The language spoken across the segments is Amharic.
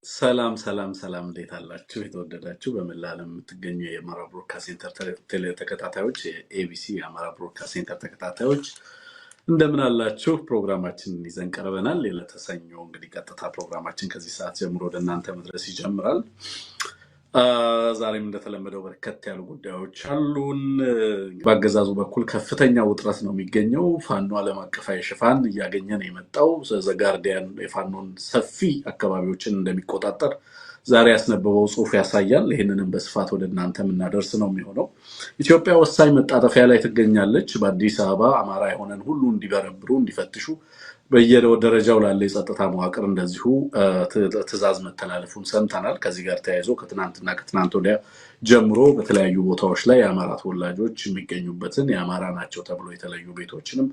ሰላም እንዴት አላችሁ? የተወደዳችሁ በመላ ዓለም የምትገኙ የአማራ ብሮድካስት ሴንተር ተከታታዮች የኤቢሲ የአማራ ብሮድካስት ሴንተር ተከታታዮች እንደምን አላችሁ? ፕሮግራማችንን ይዘን ቀርበናል። ለተሰኞ እንግዲህ ቀጥታ ፕሮግራማችን ከዚህ ሰዓት ጀምሮ ወደ እናንተ መድረስ ይጀምራል። ዛሬም እንደተለመደው በርከት ያሉ ጉዳዮች አሉን። በአገዛዙ በኩል ከፍተኛ ውጥረት ነው የሚገኘው። ፋኖ ዓለም አቀፋዊ ሽፋን እያገኘ ነው የመጣው። ዘጋርዲያን የፋኖን ሰፊ አካባቢዎችን እንደሚቆጣጠር ዛሬ ያስነበበው ጽሑፍ ያሳያል። ይህንንም በስፋት ወደ እናንተ የምናደርስ ነው የሚሆነው። ኢትዮጵያ ወሳኝ መጣጠፊያ ላይ ትገኛለች። በአዲስ አበባ አማራ የሆነን ሁሉ እንዲበረብሩ፣ እንዲፈትሹ በየደረጃው ላለ የጸጥታ መዋቅር እንደዚሁ ትዕዛዝ መተላለፉን ሰምተናል። ከዚህ ጋር ተያይዞ ከትናንት ወዲያ ጀምሮ በተለያዩ ቦታዎች ላይ የአማራ ተወላጆች የሚገኙበትን የአማራ ናቸው ተብሎ የተለዩ ቤቶችንም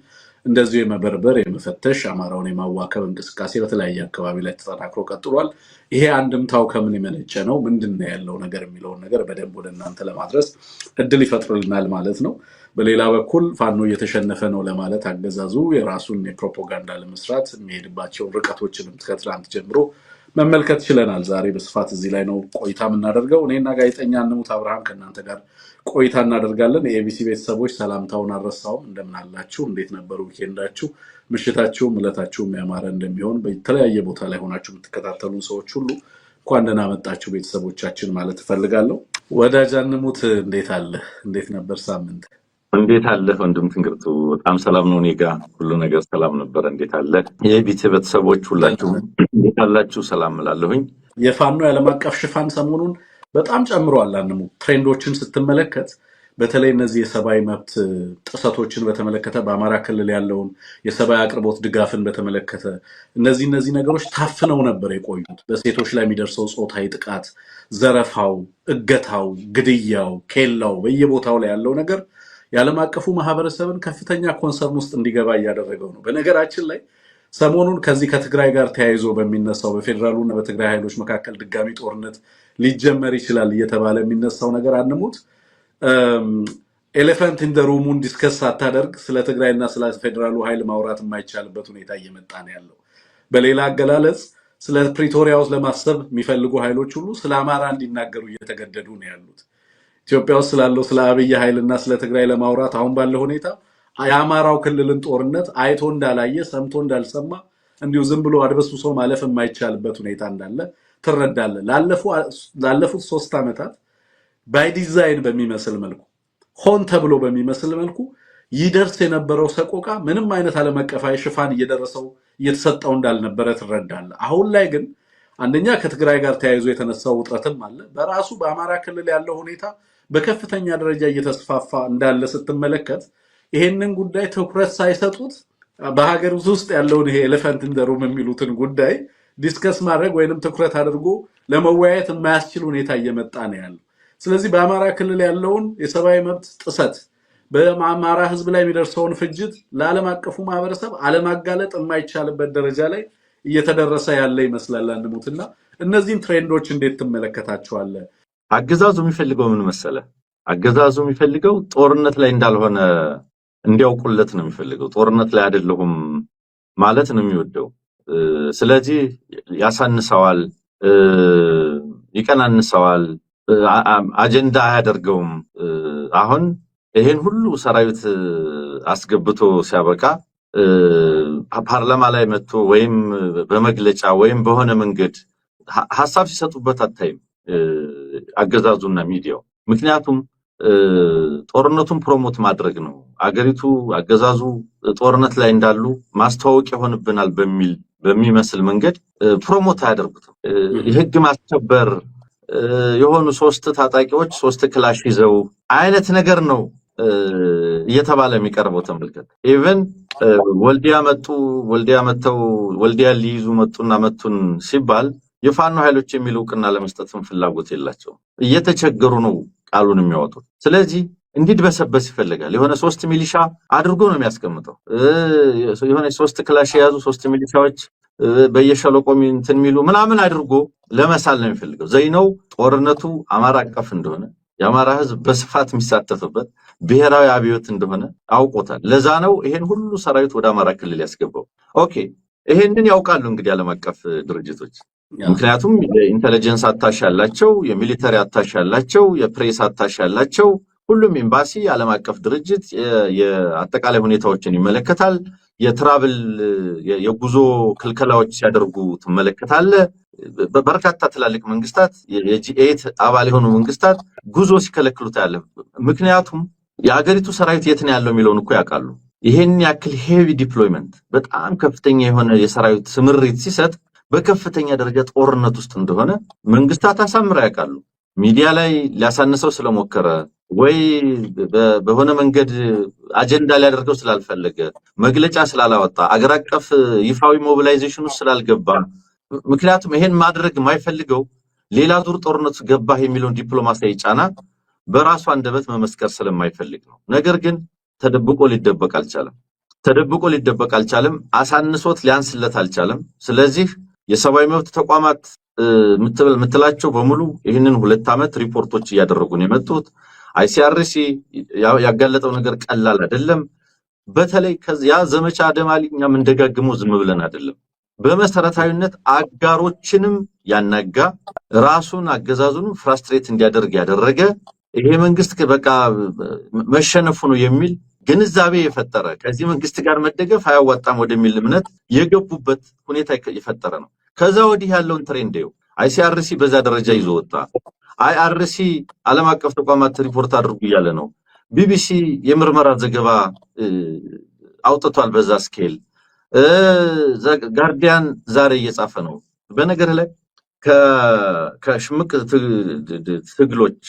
እንደዚሁ የመበርበር፣ የመፈተሽ፣ አማራውን የማዋከብ እንቅስቃሴ በተለያየ አካባቢ ላይ ተጠናክሮ ቀጥሏል። ይሄ አንድምታው ከምን የመነጨ ነው፣ ምንድን ነው ያለው ነገር የሚለውን ነገር በደንብ ወደ እናንተ ለማድረስ እድል ይፈጥርልናል ማለት ነው። በሌላ በኩል ፋኖ እየተሸነፈ ነው ለማለት አገዛዙ የራሱን የፕሮፓጋንዳ ለመስራት የሚሄድባቸው ርቀቶችንም ከትናንት ጀምሮ መመልከት ችለናል። ዛሬ በስፋት እዚህ ላይ ነው ቆይታ የምናደርገው። እኔና ጋዜጠኛ እንሙት አብርሃም ከእናንተ ጋር ቆይታ እናደርጋለን። የኤቢሲ ቤተሰቦች ሰላምታውን አልረሳውም። እንደምን አላችሁ? እንዴት ነበሩ ዊኬንዳችሁ? ምሽታችሁም እለታችሁም ያማረ እንደሚሆን በተለያየ ቦታ ላይ ሆናችሁ የምትከታተሉን ሰዎች ሁሉ እንኳን ደህና መጣችሁ ቤተሰቦቻችን ማለት እፈልጋለሁ። ወዳጅ እንሙት እንዴት አለ? እንዴት ነበር ሳምንት? እንዴት አለ ወንድም ትንግርቱ? በጣም ሰላም ነው። እኔ ጋር ሁሉ ነገር ሰላም ነበር። እንዴት አለ የኤቢሲ ቤተሰቦች ሁላችሁ እንዴት አላችሁ? ሰላም እላለሁኝ። የፋኖ የዓለም አቀፍ ሽፋን ሰሞኑን በጣም ጨምሯል። አንሙ ትሬንዶችን ስትመለከት በተለይ እነዚህ የሰብአዊ መብት ጥሰቶችን በተመለከተ በአማራ ክልል ያለውን የሰብአዊ አቅርቦት ድጋፍን በተመለከተ እነዚህ ነገሮች ታፍነው ነበር የቆዩት። በሴቶች ላይ የሚደርሰው ጾታዊ ጥቃት፣ ዘረፋው፣ እገታው፣ ግድያው፣ ኬላው በየቦታው ላይ ያለው ነገር የዓለም አቀፉ ማህበረሰብን ከፍተኛ ኮንሰርን ውስጥ እንዲገባ እያደረገው ነው። በነገራችን ላይ ሰሞኑን ከዚህ ከትግራይ ጋር ተያይዞ በሚነሳው በፌዴራሉና በትግራይ ኃይሎች መካከል ድጋሚ ጦርነት ሊጀመር ይችላል እየተባለ የሚነሳው ነገር አንሙት ኤሌፋንት ኢን ዘ ሩሙን ዲስከስ ሳታደርግ ስለ ትግራይና ስለ ፌዴራሉ ኃይል ማውራት የማይቻልበት ሁኔታ እየመጣ ነው ያለው። በሌላ አገላለጽ ስለ ፕሪቶሪያ ውስጥ ለማሰብ የሚፈልጉ ኃይሎች ሁሉ ስለ አማራ እንዲናገሩ እየተገደዱ ነው ያሉት። ኢትዮጵያ ውስጥ ስላለው ስለ አብይ ኃይልና ስለ ትግራይ ለማውራት አሁን ባለው ሁኔታ የአማራው ክልልን ጦርነት አይቶ እንዳላየ ሰምቶ እንዳልሰማ እንዲሁ ዝም ብሎ አድበስብሶ ማለፍ የማይቻልበት ሁኔታ እንዳለ ትረዳለህ። ላለፉት 3 ዓመታት ባይ ዲዛይን በሚመስል መልኩ ሆን ተብሎ በሚመስል መልኩ ይደርስ የነበረው ሰቆቃ ምንም አይነት ዓለም አቀፋዊ ሽፋን እየተሰጠው እንዳልነበረ ትረዳለህ። አሁን ላይ ግን አንደኛ ከትግራይ ጋር ተያይዞ የተነሳው ውጥረትም አለ። በራሱ በአማራ ክልል ያለው ሁኔታ በከፍተኛ ደረጃ እየተስፋፋ እንዳለ ስትመለከት ይሄንን ጉዳይ ትኩረት ሳይሰጡት በሀገር ውስጥ ያለውን ይሄ ኤሌፋንት ኢን ዘ ሩም የሚሉትን ጉዳይ ዲስከስ ማድረግ ወይንም ትኩረት አድርጎ ለመወያየት የማያስችል ሁኔታ እየመጣ ነው ያለው። ስለዚህ በአማራ ክልል ያለውን የሰብአዊ መብት ጥሰት፣ በአማራ ሕዝብ ላይ የሚደርሰውን ፍጅት ለዓለም አቀፉ ማህበረሰብ አለማጋለጥ የማይቻልበት ደረጃ ላይ እየተደረሰ ያለ ይመስላል። አንሙትና እነዚህን ትሬንዶች እንዴት ትመለከታቸዋለህ? አገዛዙ የሚፈልገው ምን መሰለ? አገዛዙ የሚፈልገው ጦርነት ላይ እንዳልሆነ እንዲያውቁለት ነው የሚፈልገው። ጦርነት ላይ አይደለሁም ማለት ነው የሚወደው። ስለዚህ ያሳንሰዋል፣ ይቀናንሰዋል፣ አጀንዳ አያደርገውም። አሁን ይሄን ሁሉ ሰራዊት አስገብቶ ሲያበቃ ፓርላማ ላይ መጥቶ ወይም በመግለጫ ወይም በሆነ መንገድ ሐሳብ ሲሰጡበት አታይም አገዛዙና ሚዲያው። ምክንያቱም ጦርነቱን ፕሮሞት ማድረግ ነው። አገዛዙ ጦርነት ላይ እንዳሉ ማስተዋወቅ ይሆንብናል በሚመስል መንገድ ፕሮሞት አያደርጉትም። የህግ ማስከበር የሆኑ 3 ታጣቂዎች 3 ክላሽ ይዘው አይነት ነገር ነው እየተባለ የሚቀርበው። ተመልከት። ኢቭን ወልዲያ መተው ወልዲያ ሊይዙ መጡና መቱን ሲባል የፋኖ ኃይሎች የሚል እውቅና ለመስጠትም ፍላጎት የላቸውም። እየተቸገሩ ነው ቃሉን የሚያወጡት። ስለዚህ እንዲድበሰበስ ይፈልጋል። የሆነ 3 ሚሊሻ አድርጎ ነው የሚያስቀምጠው። የሆነ 3 ክላሽ የያዙ 3 ሚሊሻዎች በየሸለቆ እንትን የሚሉ ምናምን አድርጎ ለመሳል ነው የሚፈልገው። ዘይነው ጦርነቱ አማራ አቀፍ እንደሆነ፣ የአማራ ህዝብ በስፋት የሚሳተፍበት ብሔራዊ አብዮት እንደሆነ አውቆታል። ለዛ ነው ይሄን ሁሉ ሰራዊት ወደ አማራ ክልል ያስገባው። ኦኬ፣ ይሄንን ያውቃሉ እንግዲህ ዓለም አቀፍ ድርጅቶች። ምክንያቱም የኢንተለጀንስ አታሽ ያላቸው፣ የሚሊተሪ አታሽ ያላቸው፣ የፕሬስ አታሽ ያላቸው ሁሉም ኤምባሲ ዓለም አቀፍ ድርጅት የአጠቃላይ ሁኔታዎችን ይመለከታል። የትራቭል የጉዞ ክልከላዎች ሲያደርጉ ትመለከታለ። በርካታ ትላልቅ መንግስታት የጂ8 አባል የሆኑ መንግስታት ጉዞ ሲከለክሉት ያለ። ምክንያቱም የሀገሪቱ ሰራዊት የት ነው ያለው የሚለውን እኮ ያውቃሉ። ይሄን ያክል ሄቪ ዲፕሎይመንት በጣም ከፍተኛ የሆነ የሰራዊት ስምሪት ሲሰጥ በከፍተኛ ደረጃ ጦርነት ውስጥ እንደሆነ መንግስታት አሳምረው ያውቃሉ። ሚዲያ ላይ ሊያሳንሰው ስለሞከረ ወይ በሆነ መንገድ አጀንዳ ሊያደርገው ስላልፈለገ መግለጫ ስላላወጣ አገር አቀፍ ይፋዊ ሞቢላይዜሽን ውስጥ ስላልገባ፣ ምክንያቱም ይሄን ማድረግ የማይፈልገው ሌላ ዙር ጦርነት ገባህ የሚለውን ዲፕሎማሲያዊ ጫና በራሱ አንደበት መመስከር ስለማይፈልግ ነው። ነገር ግን ተደብቆ ሊደበቅ አልቻለም። አሳንሶት ሊያንስለት አልቻለም። ስለዚህ የሰብአዊ መብት ተቋማት ምትላቸው በሙሉ ይህንን 2 ዓመት ሪፖርቶች እያደረጉ ነው የመጡት። አይሲአርሲ ያጋለጠው ነገር ቀላል አይደለም። በተለይ ከዚያ ዘመቻ አደማሊ እኛም እንደጋግመው ዝም ብለን አይደለም። በመሰረታዊነት አጋሮችንም ያናጋ ራሱን አገዛዙን ፍራስትሬት እንዲያደርግ ያደረገ ይሄ መንግስት በቃ መሸነፉ ነው የሚል ግንዛቤ የፈጠረ ከዚህ መንግስት ጋር መደገፍ አያዋጣም ወደሚል እምነት የገቡበት ሁኔታ የፈጠረ ነው። ከዛ ወዲህ ያለውን ትሬንድ ነው። አይሲአርሲ በዛ ደረጃ ይዞ ወጣ። አይአርሲ ዓለም አቀፍ ተቋማት ሪፖርት አድርጉ እያለ ነው። ቢቢሲ የምርመራ ዘገባ አውጥቷል በዛ ስኬል። ጋርዲያን ዛሬ እየጻፈ ነው። በነገር ላይ ከሽምቅ ትግሎች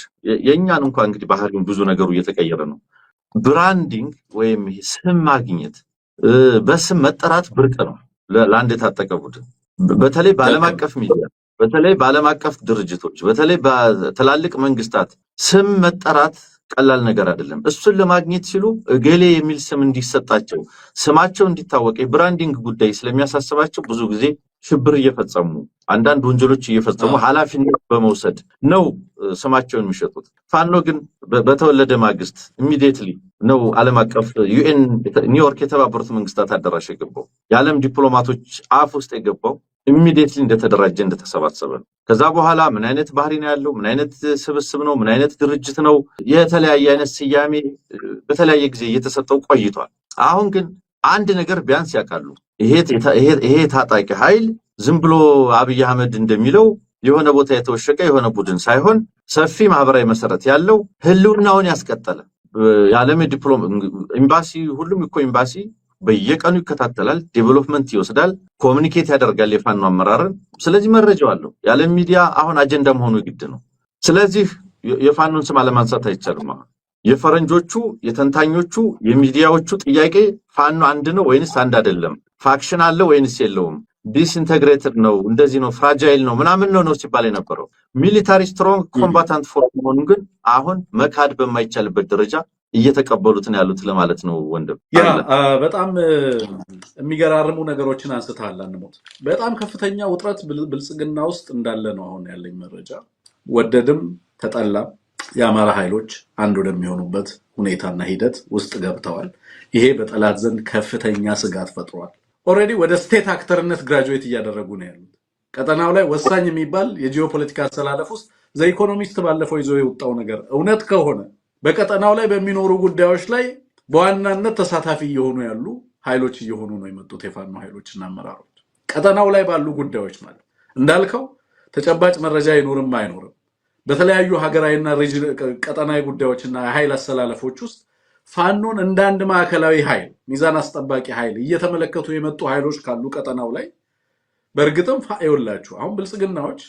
የኛን እንኳን እንግዲህ ባህሪውን ብዙ ነገሩ እየተቀየረ ነው። ብራንዲንግ ወይም ስም ማግኘት በስም መጠራት ብርቅ ነው ለአንድ የታጠቀ ቡድን። በተለይ በዓለም አቀፍ ሚዲያ፣ በተለይ በዓለም አቀፍ ድርጅቶች፣ በተለይ በትላልቅ መንግስታት ስም መጠራት ቀላል ነገር አይደለም። እሱን ለማግኘት ሲሉ እገሌ የሚል ስም እንዲሰጣቸው፣ ስማቸው እንዲታወቅ የብራንዲንግ ጉዳይ ስለሚያሳስባቸው ብዙ ጊዜ ሽብር እየፈጸሙ አንዳንድ ወንጀሎች እየፈጸሙ ኃላፊነት በመውሰድ ነው ስማቸውን የሚሸጡት። ፋኖ ግን በተወለደ ማግስት ኢሚዲየትሊ ነው ዓለም አቀፍ ዩኤን ኒውዮርክ የተባበሩት መንግስታት አዳራሽ የገባው። የዓለም ዲፕሎማቶች አፍ ውስጥ የገባው ኢሚዲየትሊ እንደተደራጀ እንደተሰባሰበ ነው። ከዛ በኋላ ምን አይነት ባህሪ ነው ያለው፣ ምን አይነት ስብስብ ነው፣ ምን አይነት ድርጅት ነው፣ የተለያየ አይነት ስያሜ በተለያየ ጊዜ እየተሰጠው ቆይቷል። አሁን ግን አንድ ነገር ቢያንስ ያውቃሉ። ይሄ ታጣቂ ኃይል ዝም ብሎ አብይ አህመድ እንደሚለው የሆነ ቦታ የተወሸቀ የሆነ ቡድን ሳይሆን ሰፊ ማህበራዊ መሰረት ያለው ህልውናውን ያስቀጠለ የዓለም ኤምባሲ ሁሉም እኮ ኤምባሲ በየቀኑ ይከታተላል፣ ዴቨሎፕመንት ይወስዳል፣ ኮሚኒኬት ያደርጋል የፋኖ አመራርን። ስለዚህ መረጃው አለው። የዓለም ሚዲያ አሁን አጀንዳ መሆኑ ግድ ነው። ስለዚህ የፋኖን ስም አለማንሳት አይቻልም። የፈረንጆቹ የተንታኞቹ የሚዲያዎቹ ጥያቄ ፋኖ አንድ ነው ወይንስ አንድ አይደለም፣ ፋክሽን አለ ወይንስ የለውም፣ ዲስኢንተግሬትድ ነው፣ እንደዚህ ነው፣ ፍራጃይል ነው ምናምን ነው ሲባል የነበረው ሚሊታሪ ስትሮንግ ኮምባታንት ፎርስ መሆኑን ግን አሁን መካድ በማይቻልበት ደረጃ እየተቀበሉትን ያሉት ለማለት ነው። ወንድም በጣም የሚገራርሙ ነገሮችን አንስተሃል። አንሞት በጣም ከፍተኛ ውጥረት ብልጽግና ውስጥ እንዳለ ነው አሁን ያለኝ መረጃ። ወደድም ተጠላም የአማራ ኃይሎች አንድ ወደሚሆኑበት ሁኔታና ሂደት ውስጥ ገብተዋል። ይሄ በጠላት ዘንድ ከፍተኛ ስጋት ፈጥሯል። ኦልሬዲ ወደ ስቴት አክተርነት ግራጁዌት እያደረጉ ነው ያሉት። ቀጠናው ላይ ወሳኝ የሚባል የጂኦፖለቲካ አሰላለፍ ውስጥ ዘኢኮኖሚስት ባለፈው ይዞ የወጣው ነገር እውነት ከሆነ በቀጠናው ላይ በሚኖሩ ጉዳዮች ላይ በዋናነት ተሳታፊ እየሆኑ ያሉ ኃይሎች እየሆኑ ነው የመጡት የፋኖ ኃይሎችና አመራሮች። ቀጠናው ላይ ባሉ ጉዳዮች ማለት እንዳልከው ተጨባጭ መረጃ ይኖርም አይኖርም በተለያዩ ሀገራዊና ቀጠናዊ ጉዳዮችና የኃይል አሰላለፎች ውስጥ ፋኖን እንደ አንድ ማዕከላዊ ኃይል ሚዛን አስጠባቂ ኃይል እየተመለከቱ የመጡ ኃይሎች ካሉ ቀጠናው ላይ በእርግጥም ይኸውላችሁ አሁን ብልጽግናዎች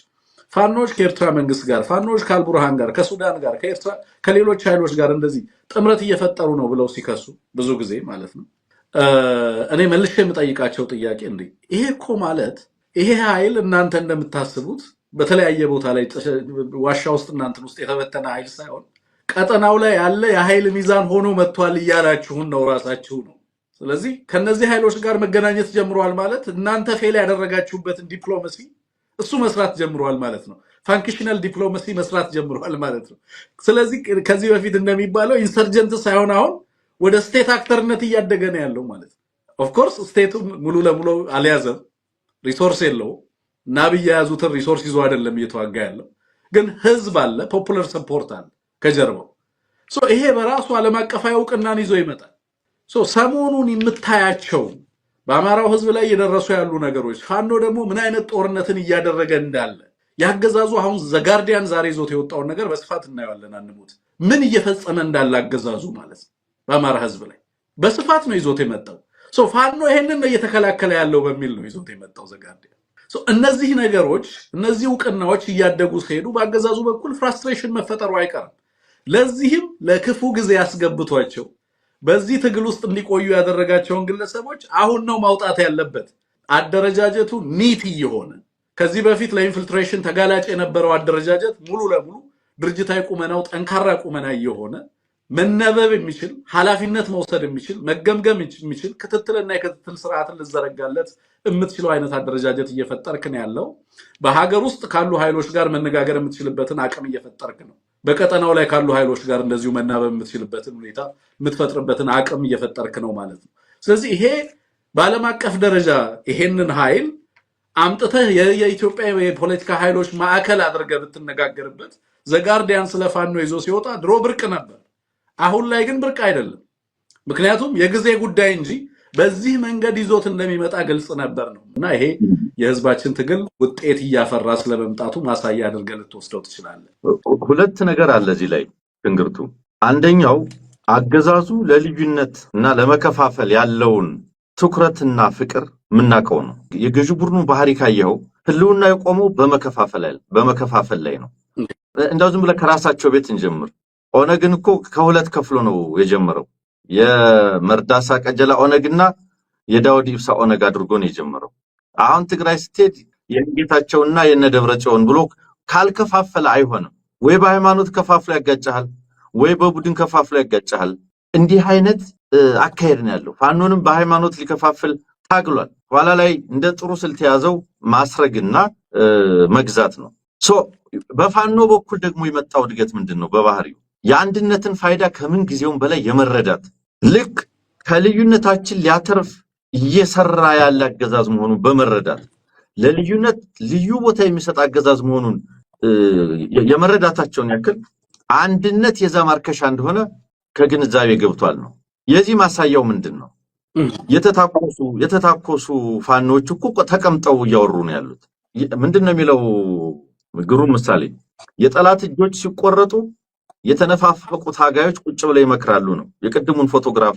ፋኖች ከኤርትራ መንግስት ጋር፣ ፋኖች ከአልቡርሃን ጋር፣ ከሱዳን ጋር፣ ከኤርትራ ከሌሎች ኃይሎች ጋር እንደዚህ ጥምረት እየፈጠሩ ነው ብለው ሲከሱ ብዙ ጊዜ ማለት ነው። እኔ መልሼ የምጠይቃቸው ጥያቄ እንዴ ይሄ እኮ ማለት ይሄ ኃይል እናንተ እንደምታስቡት በተለያየ ቦታ ላይ ዋሻ ውስጥ እናንተን ውስጥ የተበተነ ኃይል ሳይሆን ቀጠናው ላይ ያለ የኃይል ሚዛን ሆኖ መጥቷል እያላችሁን ነው ራሳችሁ ነው። ስለዚህ ከነዚህ ኃይሎች ጋር መገናኘት ጀምሯል ማለት እናንተ ፌል ያደረጋችሁበትን ዲፕሎማሲ እሱ መስራት ጀምሯል ማለት ነው። ፋንክሽናል ዲፕሎማሲ መስራት ጀምሯል ማለት ነው። ስለዚህ ከዚህ በፊት እንደሚባለው ኢንሰርጀንት ሳይሆን አሁን ወደ ስቴት አክተርነት እያደገ ነው ያለው ማለት ነው። ኦፍ ኮርስ ስቴቱ ሙሉ ለሙሉ አልያዘም፣ ሪሶርስ የለውም። ናብይ የያዙትን ሪሶርስ ይዞ አይደለም እየተዋጋ ያለው፣ ግን ህዝብ አለ፣ ፖፑላር ሰፖርት አለ ከጀርባው። ይሄ በራሱ ዓለም አቀፋዊ እውቅናን ይዞ ይመጣል። ሰሞኑን የምታያቸው በአማራው ህዝብ ላይ እየደረሱ ያሉ ነገሮች፣ ፋኖ ደግሞ ምን አይነት ጦርነትን እያደረገ እንዳለ ያገዛዙ አሁን ዘጋርዲያን ዛሬ ይዞት የወጣውን ነገር በስፋት እናየዋለን። አንሙት ምን እየፈጸመ እንዳለ አገዛዙ ማለት ነው በአማራ ህዝብ ላይ በስፋት ነው ይዞት የመጣው። ፋኖ ይሄንን ነው እየተከላከለ ያለው በሚል ነው ይዞት የመጣው ዘጋርዲያን። እነዚህ ነገሮች እነዚህ እውቅናዎች እያደጉ ሲሄዱ በአገዛዙ በኩል ፍራስትሬሽን መፈጠሩ አይቀርም። ለዚህም ለክፉ ጊዜ ያስገብቷቸው በዚህ ትግል ውስጥ እንዲቆዩ ያደረጋቸውን ግለሰቦች አሁን ነው ማውጣት ያለበት። አደረጃጀቱ ኒት እየሆነ ከዚህ በፊት ለኢንፊልትሬሽን ተጋላጭ የነበረው አደረጃጀት ሙሉ ለሙሉ ድርጅታዊ ቁመናው ጠንካራ ቁመና እየሆነ መነበብ የሚችል ኃላፊነት መውሰድ የሚችል መገምገም የሚችል ክትትልና የክትትል ስርዓትን ልዘረጋለት የምትችለው አይነት አደረጃጀት እየፈጠርክ ነው ያለው። በሀገር ውስጥ ካሉ ኃይሎች ጋር መነጋገር የምትችልበትን አቅም እየፈጠርክ ነው። በቀጠናው ላይ ካሉ ኃይሎች ጋር እንደዚሁ መናበብ የምትችልበትን ሁኔታ የምትፈጥርበትን አቅም እየፈጠርክ ነው ማለት ነው። ስለዚህ ይሄ በዓለም አቀፍ ደረጃ ይሄንን ኃይል አምጥተህ የኢትዮጵያ የፖለቲካ ኃይሎች ማዕከል አድርገህ ብትነጋገርበት ዘጋርዲያን ስለ ፋኖ ይዞ ሲወጣ ድሮ ብርቅ ነበር። አሁን ላይ ግን ብርቅ አይደለም። ምክንያቱም የጊዜ ጉዳይ እንጂ በዚህ መንገድ ይዞት እንደሚመጣ ግልጽ ነበር ነው እና ይሄ የህዝባችን ትግል ውጤት እያፈራ ስለመምጣቱ ማሳያ አድርገህ ልትወስደው ትችላለህ። ሁለት ነገር አለ እዚህ ላይ ትንግርቱ። አንደኛው አገዛዙ ለልዩነት እና ለመከፋፈል ያለውን ትኩረትና ፍቅር የምናውቀው ነው። የገዢ ቡድኑ ባህሪ ካየኸው ህልውና የቆመው በመከፋፈል ላይ ነው። እንደው ዝም ብለህ ከራሳቸው ቤት እንጀምር። ኦነግን እኮ ከሁለት ከፍሎ ነው የጀመረው። የመርዳሳ ቀጀላ ኦነግና የዳውድ ኢብሳ ኦነግ አድርጎ ነው የጀመረው። አሁን ትግራይ ስትሄድ የጌታቸውና የነደብረጽዮን ብሎ ካልከፋፈለ አይሆንም። ወይ በሃይማኖት ከፋፍሎ ያጋጫሃል፣ ወይ በቡድን ከፋፍሎ ያጋጫሃል። እንዲህ አይነት አካሄድ ነው ያለው። ፋኖንም በሃይማኖት ሊከፋፍል ታግሏል። ኋላ ላይ እንደ ጥሩ ስልት የያዘው ማስረግና መግዛት ነው። በፋኖ በኩል ደግሞ የመጣው እድገት ምንድን ነው? በባህሪው የአንድነትን ፋይዳ ከምን ጊዜውም በላይ የመረዳት ልክ ከልዩነታችን ሊያተርፍ እየሰራ ያለ አገዛዝ መሆኑን በመረዳት ለልዩነት ልዩ ቦታ የሚሰጥ አገዛዝ መሆኑን የመረዳታቸውን ያክል አንድነት የዛ ማርከሻ እንደሆነ ከግንዛቤ ገብቷል ነው። የዚህ ማሳያው ምንድን ነው? የተታኮሱ ፋኖች እኮ ተቀምጠው እያወሩ ነው ያሉት። ምንድን ነው የሚለው ግሩም ምሳሌ? የጠላት እጆች ሲቆረጡ የተነፋፈቁ ታጋዮች ቁጭ ብለው ይመክራሉ ነው። የቅድሙን ፎቶግራፍ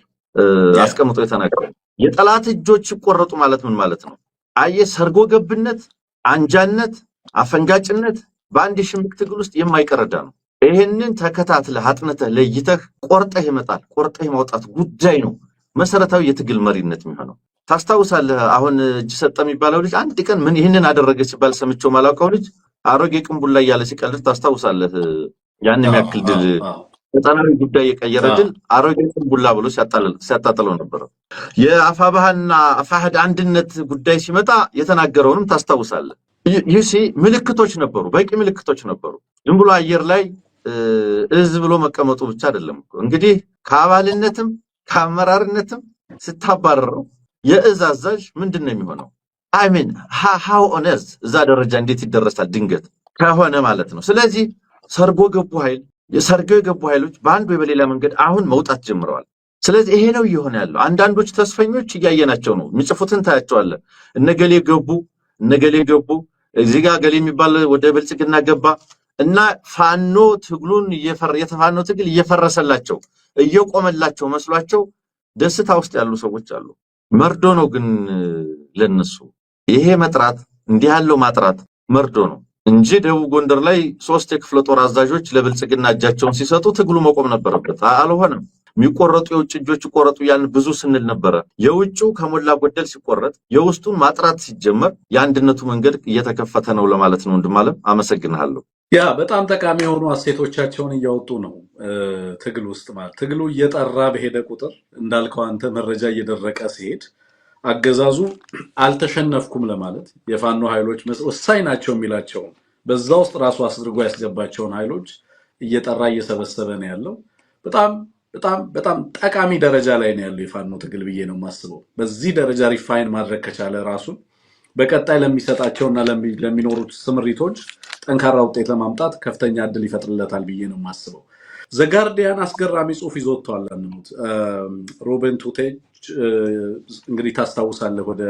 አስቀምጦ የተናገረው የጠላት እጆች ሲቆረጡ ማለት ምን ማለት ነው? አየህ፣ ሰርጎ ገብነት፣ አንጃነት፣ አፈንጋጭነት በአንድ የሽምቅ ትግል ውስጥ የማይቀረዳ ነው። ይሄንን ተከታትለህ አጥንተህ ለይተህ ቆርጠህ ይመጣል። ቆርጠህ ማውጣት ጉዳይ ነው መሰረታዊ የትግል መሪነት የሚሆነው። ታስታውሳለህ? አሁን እጅ ሰጠ የሚባለው ልጅ አንድ ቀን ምን ይህንን አደረገ ሲባል ሰምቼው ማላውቀው ልጅ አሮጌ ቅንቡላ እያለ ሲቀልድ ታስታውሳለህ? ያን የሚያክል ድል ቀጠናዊ ጉዳይ የቀየረ ድል አሮጌ ቅንቡላ ብሎ ሲያጣጥለው ነበር። የአፋባህና አፋህድ አንድነት ጉዳይ ሲመጣ የተናገረውንም ታስታውሳለህ? ይህ ምልክቶች ነበሩ፣ በቂ ምልክቶች ነበሩ። ዝም ብሎ አየር ላይ እዝ ብሎ መቀመጡ ብቻ አይደለም። እንግዲህ ከአባልነትም ከአመራርነትም ስታባረረው የእዝ አዛዥ ምንድን ነው የሚሆነው? አይሚን ሃው ኦነዝ እዛ ደረጃ እንዴት ይደረሳል? ድንገት ከሆነ ማለት ነው። ስለዚህ ሰርገው የገቡ ኃይሎች በአንድ ወይ በሌላ መንገድ አሁን መውጣት ጀምረዋል። ስለዚህ ይሄ ነው እየሆነ ያለው። አንዳንዶች ተስፈኞች እያየናቸው ነው። የሚጽፉትን ታያቸዋለህ። እነገሌ ገቡ፣ እዚህ ጋር ገሌ የሚባል ወደ ብልጽግና ገባ እና ፋኖ ትግሉን የተፋኖ ትግል እየፈረሰላቸው እየቆመላቸው መስሏቸው ደስታ ውስጥ ያሉ ሰዎች አሉ። መርዶ ነው ግን ለነሱ ይሄ መጥራት፣ እንዲህ ያለው ማጥራት መርዶ ነው እንጂ ደቡብ ጎንደር ላይ 3 የክፍለ ጦር አዛዦች ለብልጽግና እጃቸውን ሲሰጡ ትግሉ መቆም ነበረበት። አልሆነም። የሚቆረጡ የውጭ እጆች ይቆረጡ ያልን ብዙ ስንል ነበረ። የውጭው ከሞላ ጎደል ሲቆረጥ የውስጡን ማጥራት ሲጀመር የአንድነቱ መንገድ እየተከፈተ ነው ለማለት ነው። ወንድማለም አመሰግናለሁ። ያ በጣም ጠቃሚ የሆኑ አሴቶቻቸውን እያወጡ ነው ትግል ውስጥ ማለት። ትግሉ እየጠራ በሄደ ቁጥር እንዳልከው አንተ መረጃ እየደረቀ ሲሄድ አገዛዙ አልተሸነፍኩም ለማለት የፋኖ ኃይሎች ወሳኝ ናቸው የሚላቸውን በዛ ውስጥ ራሱ አስድርጎ ያስገባቸውን ኃይሎች እየጠራ እየሰበሰበ ነው ያለው። በጣም ጠቃሚ ደረጃ ላይ ነው ያለው የፋኖ ትግል ብዬ ነው የማስበው። በዚህ ደረጃ ሪፋይን ማድረግ ከቻለ ራሱን በቀጣይ ለሚሰጣቸውና ለሚኖሩት ስምሪቶች ጠንካራ ውጤት ለማምጣት ከፍተኛ እድል ይፈጥርለታል ብዬ ነው የማስበው። ዘጋርዲያን አስገራሚ ጽሁፍ ይዞ ወጥቷል። አንሙት ሮቤን ቱቴጅ እንግዲህ ታስታውሳለህ ወደ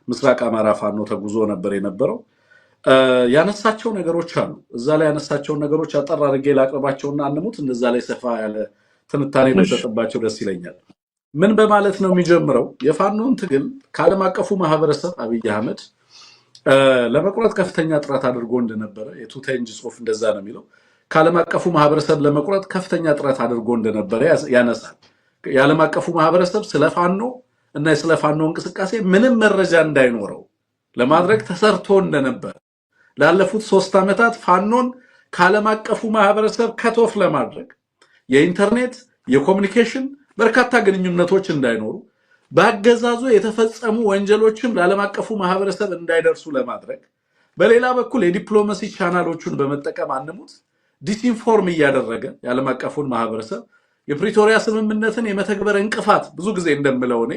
ምስራቅ አማራ ፋኖ ተጉዞ ነበር የነበረው። ያነሳቸው ነገሮች አሉ። እዛ ላይ ያነሳቸውን ነገሮች አጠር አድርጌ ላቅርባቸውና አንሙት እነዛ ላይ ሰፋ ያለ ትንታኔ በሰጥባቸው ደስ ይለኛል። ምን በማለት ነው የሚጀምረው? የፋኖን ትግል ከዓለም አቀፉ ማህበረሰብ አብይ አህመድ ለመቁረጥ ከፍተኛ ጥረት አድርጎ እንደነበረ የቱቴንጅ ጽሁፍ እንደዛ ነው የሚለው። ከዓለም አቀፉ ማህበረሰብ ለመቁረጥ ከፍተኛ ጥረት አድርጎ እንደነበረ ያነሳል። የዓለም አቀፉ ማህበረሰብ ስለ ፋኖ እና ስለ ፋኖ እንቅስቃሴ ምንም መረጃ እንዳይኖረው ለማድረግ ተሰርቶ እንደነበረ ላለፉት 3 ዓመታት ፋኖን ከዓለም አቀፉ ማህበረሰብ ከቶፍ ለማድረግ የኢንተርኔት የኮሙኒኬሽን በርካታ ግንኙነቶች እንዳይኖሩ በአገዛዙ የተፈጸሙ ወንጀሎችም ለዓለም አቀፉ ማህበረሰብ እንዳይደርሱ ለማድረግ በሌላ በኩል የዲፕሎማሲ ቻናሎቹን በመጠቀም አንሙት ዲስኢንፎርም እያደረገ የዓለም አቀፉን ማህበረሰብ የፕሪቶሪያ ስምምነትን የመተግበር እንቅፋት ብዙ ጊዜ እንደምለው እኔ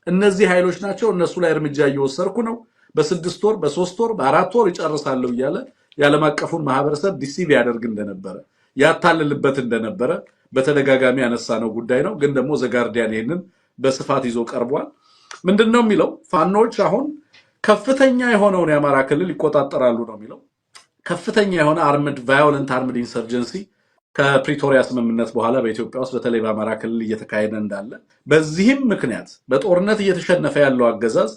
እነዚህ ኃይሎች ናቸው፣ እነሱ ላይ እርምጃ እየወሰድኩ ነው፣ በ6 ወር በ3 ወር በ4 ወር ይጨርሳለሁ እያለ የዓለም አቀፉን ማህበረሰብ ዲሲቭ ያደርግ እንደነበረ ያታልልበት እንደነበረ በተደጋጋሚ ያነሳነው ጉዳይ ነው። ግን ደግሞ ዘጋርዲያን ይሄንን በስፋት ይዞ ቀርቧል። ምንድነው የሚለው? ፋኖች አሁን ከፍተኛ የሆነውን የአማራ ክልል ይቆጣጠራሉ ነው የሚለው። ከፍተኛ የሆነ ቫዮለንት አርምድ ኢንሰርጀንሲ ከፕሪቶሪያ ስምምነት በኋላ በኢትዮጵያ ውስጥ በተለይ በአማራ ክልል እየተካሄደ እንዳለ፣ በዚህም ምክንያት በጦርነት እየተሸነፈ ያለው አገዛዝ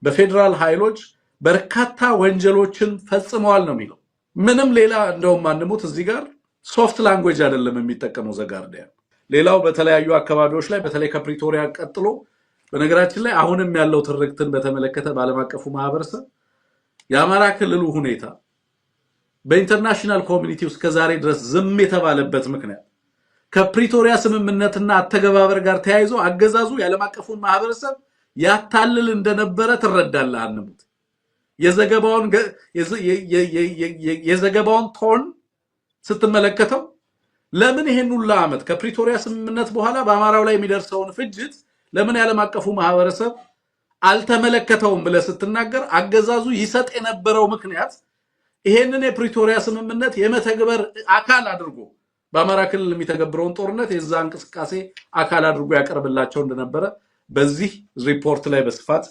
በፌዴራል ኃይሎች በርካታ ወንጀሎችን ፈጽመዋል ነው የሚለው። ምንም ሌላ እንደውም አንሙት እዚህ ጋር ሶፍት ላንጉዌጅ አይደለም የሚጠቀመው ዘጋርዲያን። ሌላው በተለያዩ አካባቢዎች ላይ በተለይ ከፕሪቶሪያ ቀጥሎ በነገራችን ላይ አሁንም ያለው ትርክትን በተመለከተ በዓለም አቀፉ ማህበረሰብ የአማራ ክልሉ ሁኔታ በኢንተርናሽናል ኮሚኒቲ ውስጥ ከዛሬ ድረስ ዝም የተባለበት ምክንያት ከፕሪቶሪያ ስምምነትና አተገባበር ጋር ተያይዞ አገዛዙ የዓለም አቀፉን ማህበረሰብ ያታልል እንደነበረ ትረዳለህ። አንሙት የዘገባውን ቶን ስትመለከተው ለምን ይሄን ሁሉ ዓመት ከፕሪቶሪያ ስምምነት በኋላ በአማራው ላይ የሚደርሰውን ፍጅት ለምን የዓለም አቀፉ ማህበረሰብ አልተመለከተውም ብለህ ስትናገር አገዛዙ ይሰጥ የነበረው ምክንያት ይሄንን የፕሪቶሪያ ስምምነት የመተግበር አካል አድርጎ በአማራ ክልል የሚተገብረውን ጦርነት የዛ እንቅስቃሴ አካል አድርጎ ያቀርብላቸው እንደነበረ በዚህ ሪፖርት ላይ በስፋት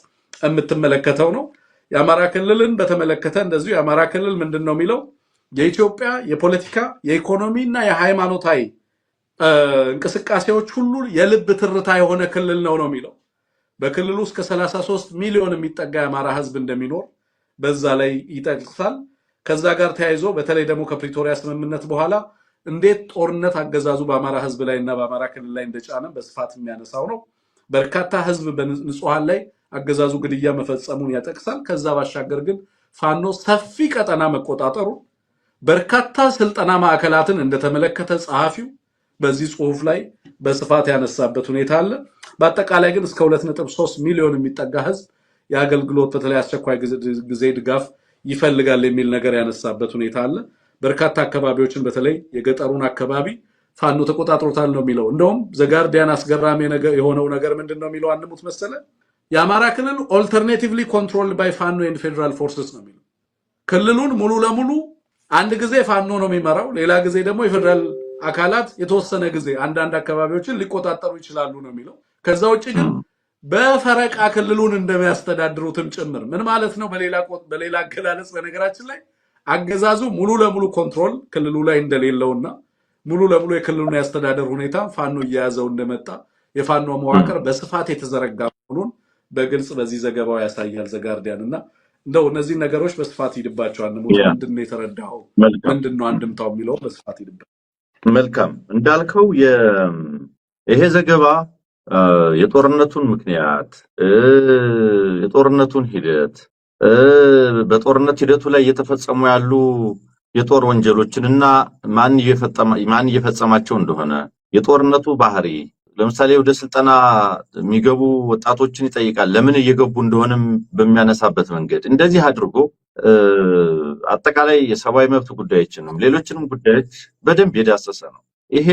የምትመለከተው ነው። የአማራ ክልልን በተመለከተ እንደዚሁ የአማራ ክልል ምንድነው የሚለው? የኢትዮጵያ የፖለቲካ የኢኮኖሚና የሃይማኖታዊ እንቅስቃሴዎች ሁሉ የልብ ትርታ የሆነ ክልል ነው የሚለው። በክልሉ እስከ 33 ሚሊዮን የሚጠጋ የአማራ ህዝብ እንደሚኖር በዛ ላይ ይጠቅሳል። ከዛ ጋር ተያይዞ በተለይ ደግሞ ከፕሪቶሪያ ስምምነት በኋላ እንዴት ጦርነት አገዛዙ በአማራ ህዝብ ላይ እና በአማራ ክልል ላይ እንደጫነ በስፋት የሚያነሳው ነው። በርካታ ህዝብ በንጹሃን ላይ አገዛዙ ግድያ መፈጸሙን ያጠቅሳል። ከዛ ባሻገር ግን ፋኖ ሰፊ ቀጠና መቆጣጠሩ በርካታ ስልጠና ማዕከላትን እንደተመለከተ ጸሐፊው በዚህ ጽሁፍ ላይ በስፋት ያነሳበት ሁኔታ አለ። በአጠቃላይ ግን እስከ 2.3 ሚሊዮን የሚጠጋ ህዝብ የአገልግሎት በተለይ አስቸኳይ ጊዜ ድጋፍ ይፈልጋል የሚል ነገር ያነሳበት ሁኔታ አለ። በርካታ አካባቢዎችን በተለይ የገጠሩን አካባቢ ፋኖ ተቆጣጥሮታል ነው የሚለው። እንደውም ዘጋርዲያን አስገራሚ የሆነው ነገር ምንድነው የሚለው? አንሙት መሰለ የአማራ ክልል ኦልተርኔቲቭሊ ኮንትሮልድ ባይ ፋኖ ኤንድ ፌደራል ፎርስስ ነው የሚለው። ክልሉን ሙሉ ለሙሉ አንድ ጊዜ ፋኖ ነው የሚመራው፣ ሌላ ጊዜ ደግሞ የፌደራል አካላት የተወሰነ ጊዜ አንዳንድ አካባቢዎችን ሊቆጣጠሩ ይችላሉ ነው የሚለው። ከዛ ውጭ ግን በፈረቃ ክልሉን እንደሚያስተዳድሩትም ጭምር። ምን ማለት ነው? በሌላ አገላለጽ በነገራችን ላይ አገዛዙ ሙሉ ለሙሉ ኮንትሮል ክልሉ ላይ እንደሌለውና ሙሉ ለሙሉ የክልሉን ያስተዳደር ሁኔታ ፋኖ እየያዘው እንደመጣ የፋኖ መዋቅር በስፋት የተዘረጋ መሆኑን በግልጽ በዚህ ዘገባው ያሳያል ዘጋርዲያን። እና እንደው እነዚህ ነገሮች በስፋት ይድባቸዋል። ምንድነው የተረዳው? ምንድነው አንድምታው የሚለው በስፋት ይድባል። መልካም እንዳልከው ይሄ ዘገባ የጦርነቱን ምክንያት፣ የጦርነቱን ሂደት፣ በጦርነት ሂደቱ ላይ እየተፈጸሙ ያሉ የጦር ወንጀሎችን እና ማን እየፈጸማቸው እንደሆነ፣ የጦርነቱ ባህሪ፣ ለምሳሌ ወደ ስልጠና የሚገቡ ወጣቶችን ይጠይቃል። ለምን እየገቡ እንደሆነም በሚያነሳበት መንገድ እንደዚህ አድርጎ አጠቃላይ የሰብአዊ መብት ጉዳዮችንም ሌሎችንም ጉዳዮች በደንብ የዳሰሰ ነው። ይሄ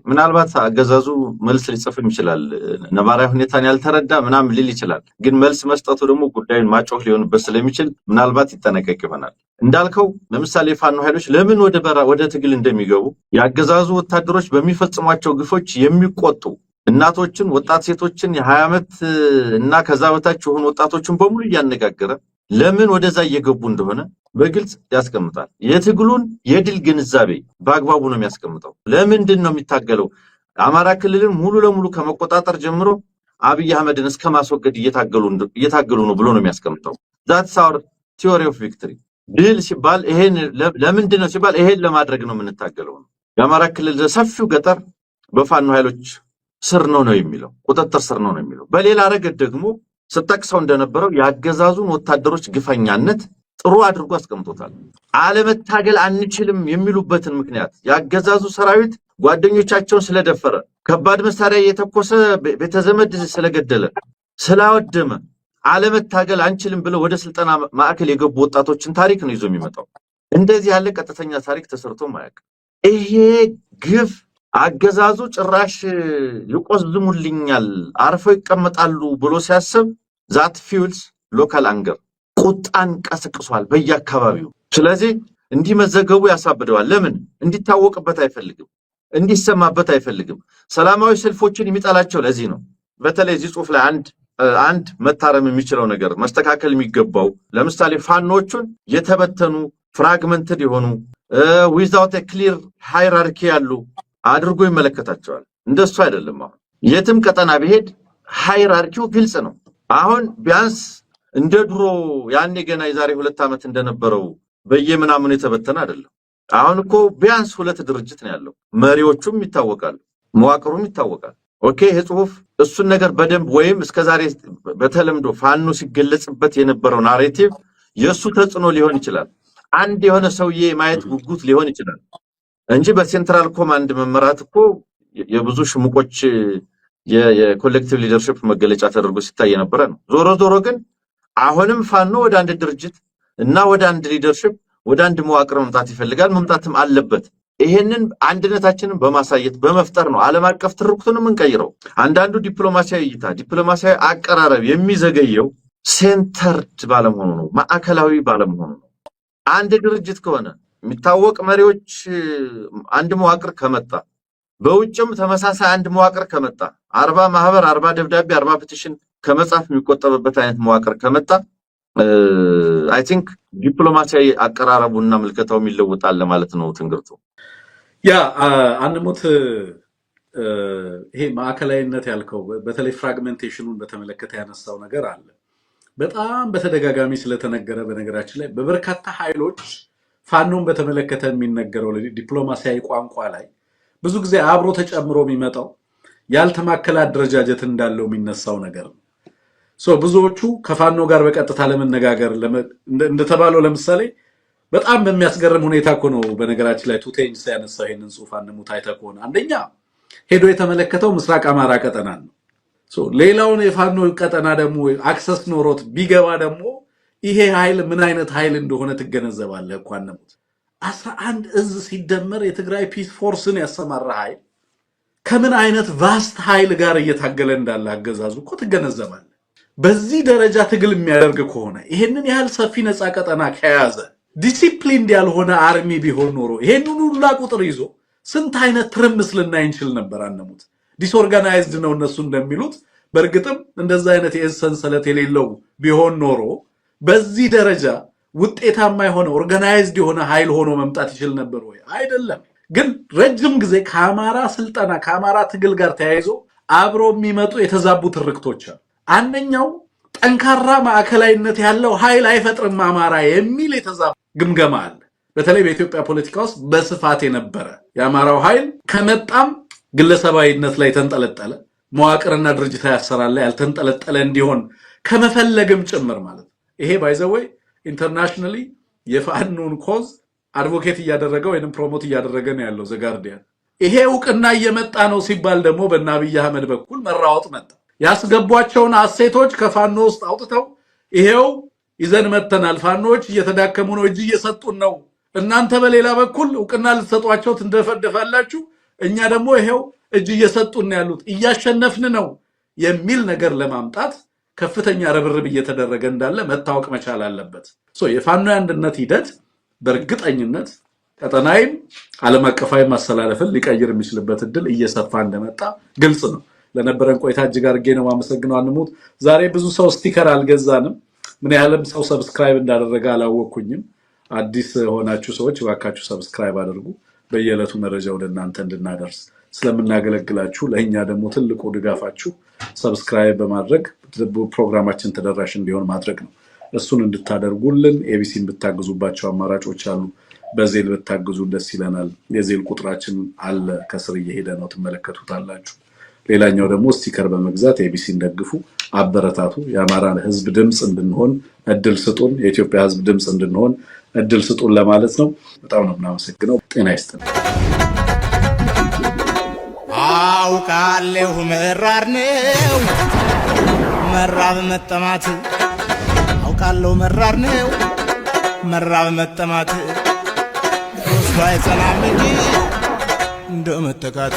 ምናልባት አገዛዙ መልስ ሊጽፍም ይችላል። ነባራዊ ሁኔታን ያልተረዳ ምናምን ሊል ይችላል። ግን መልስ መስጠቱ ደግሞ ጉዳዩን ማጮህ ሊሆንበት ስለሚችል ምናልባት ይጠነቀቅ ይሆናል። እንዳልከው ለምሳሌ የፋኖ ኃይሎች ለምን ወደ ትግል እንደሚገቡ የአገዛዙ ወታደሮች በሚፈጽሟቸው ግፎች የሚቆጡ እናቶችን፣ ወጣት ሴቶችን፣ የ20 ዓመት እና ከዛ በታች የሆኑ ወጣቶችን በሙሉ እያነጋገረ ለምን ወደዛ እየገቡ እንደሆነ በግልጽ ያስቀምጣል። የትግሉን የድል ግንዛቤ በአግባቡ ነው የሚያስቀምጠው። ለምንድን ነው የሚታገለው? አማራ ክልልን ሙሉ ለሙሉ ከመቆጣጠር ጀምሮ አብይ አህመድን እስከ ማስወገድ እየታገሉ ነው ብሎ ነው የሚያስቀምጠው። ዛትስ አወር ቲዮሪ ኦፍ ቪክትሪ። ድል ሲባል ይሄን ለምንድን ነው ሲባል ይሄን ለማድረግ ነው የምንታገለው ነው። የአማራ ክልል ሰፊው ገጠር በፋኖ ኃይሎች ስር ነው የሚለው፣ ቁጥጥር ስር ነው የሚለው። በሌላ ረገድ ደግሞ ስጠቅሰው እንደነበረው የአገዛዙን ወታደሮች ግፈኛነት ጥሩ አድርጎ አስቀምጦታል። አለመታገል አንችልም የሚሉበትን ምክንያት የአገዛዙ ሰራዊት ጓደኞቻቸውን ስለደፈረ፣ ከባድ መሳሪያ የተኮሰ ቤተዘመድ ስለገደለ፣ ስላወደመ አለመታገል አንችልም ብለው ወደ ስልጠና ማዕከል የገቡ ወጣቶችን ታሪክ ነው ይዞ የሚመጣው። እንደዚህ ያለ ቀጥተኛ ታሪክ ተሰርቶ ማያውቅ። ይሄ ግፍ አገዛዙ ጭራሽ ይቆዝሙልኛል አርፈው ይቀመጣሉ ብሎ ሲያስብ ዛት ፊውልስ ሎካል አንገር ቁጣን ቀስቅሷል በየአካባቢው። ስለዚህ እንዲህ መዘገቡ ያሳብደዋል። ለምን እንዲታወቅበት አይፈልግም፣ እንዲሰማበት አይፈልግም። ሰላማዊ ሰልፎችን የሚጠላቸው ለዚህ ነው። በተለይ እዚህ ጽሑፍ ላይ አንድ መታረም የሚችለው ነገር መስተካከል የሚገባው ለምሳሌ ፋኖቹን የተበተኑ ፍራግመንትድ የሆኑ ዊዛውት ክሊር ሃይራርኪ ያሉ አድርጎ ይመለከታቸዋል። እንደሱ አይደለም። አሁን የትም ቀጠና ቢሄድ ሃይራርኪው ግልጽ ነው። አሁን ቢያንስ እንደ ድሮ ያኔ ገና የዛሬ 2 ዓመት እንደነበረው በየምናምኑ የተበተነ አይደለም። አሁን እኮ ቢያንስ 2 ድርጅት ነው ያለው። መሪዎቹም ይታወቃሉ፣ መዋቅሩም ይታወቃል። ኦኬ ይሄ ጽሑፍ እሱን ነገር በደንብ ወይም እስከዛሬ በተለምዶ ፋኖ ሲገለጽበት የነበረው ናሬቲቭ የእሱ ተጽዕኖ ሊሆን ይችላል። አንድ የሆነ ሰውዬ ማየት ጉጉት ሊሆን ይችላል እንጂ በሴንትራል ኮማንድ መመራት እኮ የብዙ ሽሙቆች የኮሌክቲቭ ሊደርሺፕ መገለጫ ተደርጎ ሲታይ የነበረ ነው። ዞሮ ዞሮ ግን አሁንም ፋኖ ወደ አንድ ድርጅት እና ወደ አንድ ሊደርሺፕ ወደ አንድ መዋቅር መምጣት ይፈልጋል፣ መምጣትም አለበት። ይሄንን አንድነታችንን በማሳየት በመፍጠር ነው ዓለም አቀፍ ትርክቱንም እንቀይረው። አንዳንዱ ዲፕሎማሲያዊ እይታ፣ ዲፕሎማሲያዊ አቀራረብ የሚዘገየው ሴንተርድ ባለመሆኑ ነው፣ ማዕከላዊ ባለመሆኑ ነው። አንድ ድርጅት ከሆነ የሚታወቅ መሪዎች አንድ መዋቅር ከመጣ በውጭም ተመሳሳይ አንድ መዋቅር ከመጣ 40 ማህበር 40 ደብዳቤ 40 ፔቲሽን ከመጻፍ የሚቆጠብበት አይነት መዋቅር ከመጣ አይ ቲንክ ዲፕሎማሲያዊ አቀራረቡና ምልከታው ይለወጣል ለማለት ነው ትንግርቱ። ያ አንሙት ይሄ ማዕከላዊነት ያልከው በተለይ ፍራግሜንቴሽኑን በተመለከተ ያነሳው ነገር አለ። በጣም በተደጋጋሚ ስለተነገረ በነገራችን ላይ በበርካታ ኃይሎች ፋኖን በተመለከተ የሚነገረው ዲፕሎማሲያዊ ቋንቋ ላይ ብዙ ጊዜ አብሮ ተጨምሮ የሚመጣው ያልተማከለ አደረጃጀት እንዳለው የሚነሳው ነገር ነው። ብዙዎቹ ከፋኖ ጋር በቀጥታ ለመነጋገር እንደተባለው ለምሳሌ በጣም በሚያስገርም ሁኔታ እኮ ነው በነገራችን ላይ ቱቴንጅ ያነሳው ይሄንን ጽሑፍ አንሙት አይተህ ከሆነ አንደኛ ሄዶ የተመለከተው ምስራቅ አማራ ቀጠና ነው። ሌላውን የፋኖ ቀጠና ደግሞ አክሰስ ኖሮት ቢገባ ደግሞ ይሄ ኃይል ምን አይነት ኃይል እንደሆነ ትገነዘባለህ እኮ አንሙት። 11 እዝ ሲደመር የትግራይ ፒስ ፎርስን ያሰማራ ኃይል ከምን አይነት ቫስት ኃይል ጋር እየታገለ እንዳለ አገዛዙ እኮ ትገነዘባለህ። በዚህ ደረጃ ትግል የሚያደርግ ከሆነ ይሄንን ያህል ሰፊ ነፃ ቀጠና ከያዘ ዲሲፕሊንድ ያልሆነ አርሚ ቢሆን ኖሮ ይሄንን ሁሉ ቁጥር ይዞ ስንት አይነት ትርምስ ልናይ እንችል ነበር። አንሙት ዲስኦርጋናይዝድ ነው እነሱ እንደሚሉት። በእርግጥም እንደዛ አይነት የሰንሰለት የሌለው ቢሆን ኖሮ በዚህ ደረጃ ውጤታማ የሆነ ኦርጋናይዝድ የሆነ ኃይል ሆኖ መምጣት ይችል ነበር ወይ? አይደለም። ግን ረጅም ጊዜ ከአማራ ስልጠና ከአማራ ትግል ጋር ተያይዞ አብሮ የሚመጡ የተዛቡ ትርክቶች አሉ። አንደኛው ጠንካራ ማዕከላዊነት ያለው ኃይል አይፈጥርም አማራ የሚል የተዛባ ግምገማ አለ። በተለይ በኢትዮጵያ ፖለቲካ ውስጥ በስፋት የነበረ የአማራው ኃይል ከመጣም ግለሰባዊነት ላይ ተንጠለጠለ፣ መዋቅርና ድርጅታዊ አሰራር ላይ ያልተንጠለጠለ እንዲሆን ከመፈለግም ጭምር ማለት ነው። ይሄ ባይዘወይ ኢንተርናሽናሊ የፋኖን ኮዝ አድቮኬት እያደረገ ወይንም ፕሮሞት እያደረገ ነው ያለው ዘጋርዲያን። ይሄ እውቅና እየመጣ ነው ሲባል ደግሞ በእነ አብይ አህመድ በኩል መራወጥ መጣ። ያስገቧቸውን አሴቶች ከፋኖ ውስጥ አውጥተው ይሄው ይዘን መተናል፣ ፋኖች እየተዳከሙ ነው፣ እጅ እየሰጡን ነው፣ እናንተ በሌላ በኩል እውቅና ልትሰጧቸው ትንደፈደፋላችሁ፣ እኛ ደግሞ ይሄው እጅ እየሰጡን ያሉት እያሸነፍን ነው የሚል ነገር ለማምጣት ከፍተኛ ርብርብ እየተደረገ እንዳለ መታወቅ መቻል አለበት። የፋኖ አንድነት ሂደት በእርግጠኝነት ቀጠናዊም ዓለም አቀፋዊ ማስተላለፍን ሊቀይር የሚችልበት እድል እየሰፋ እንደመጣ ግልጽ ነው። ለነበረን ቆይታ እጅግ አድርጌ ነው የማመሰግነው። አንሙት ዛሬ ብዙ ሰው ስቲከር አልገዛንም። ምን ያህልም ሰው ሰብስክራይብ እንዳደረገ አላወቅኩኝም። አዲስ ሆናችሁ ሰዎች እባካችሁ ሰብስክራይብ አድርጉ። በየዕለቱ መረጃ ወደ እናንተ እንድናደርስ ስለምናገለግላችሁ ለእኛ ደግሞ ትልቁ ድጋፋችሁ ሰብስክራይብ በማድረግ ፕሮግራማችን ተደራሽ እንዲሆን ማድረግ ነው። እሱን እንድታደርጉልን ኤቢሲን ብታግዙባቸው አማራጮች አሉ። በዜል ብታግዙ ደስ ይለናል። የዜል ቁጥራችን አለ ከስር እየሄደ ነው፣ ትመለከቱታላችሁ። ሌላኛው ደግሞ ስቲከር በመግዛት ኤቢሲን ደግፉ፣ አበረታቱ። የአማራ ህዝብ ድምጽ እንድንሆን እድል ስጡን። የኢትዮጵያ ህዝብ ድምጽ እንድንሆን እድል ስጡን ለማለት ነው። በጣም ነው የምናመሰግነው። ጤና ይስጥልኝ። አውቃለሁ መራር ነው መራብ መጠማት፣ አውቃለሁ መራር ነው መራብ መጠማት፣ ወስዶ አይጸናም እንጂ እንደ መተካት።